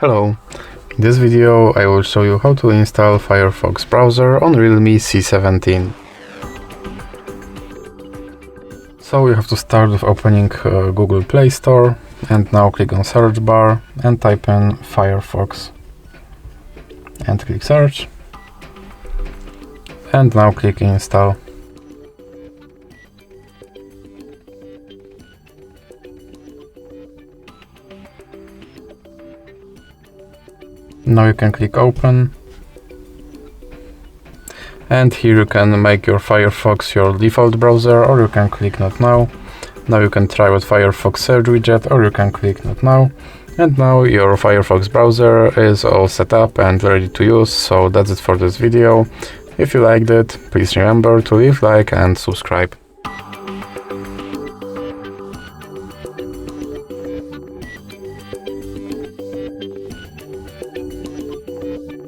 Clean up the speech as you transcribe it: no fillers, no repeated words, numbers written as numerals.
Hello, in this video I will show you how to install Firefox browser on Realme C17. So you have to start with opening Google Play Store and now click on search bar and type in Firefox and click search and now click install. Now you can click open and here you can make your Firefox your default browser, or you can click not now. Now you can try with Firefox search widget, or you can click not now. And now your Firefox browser is all set up and ready to use. So that's it for this video. If you liked it, please remember to leave like and subscribe.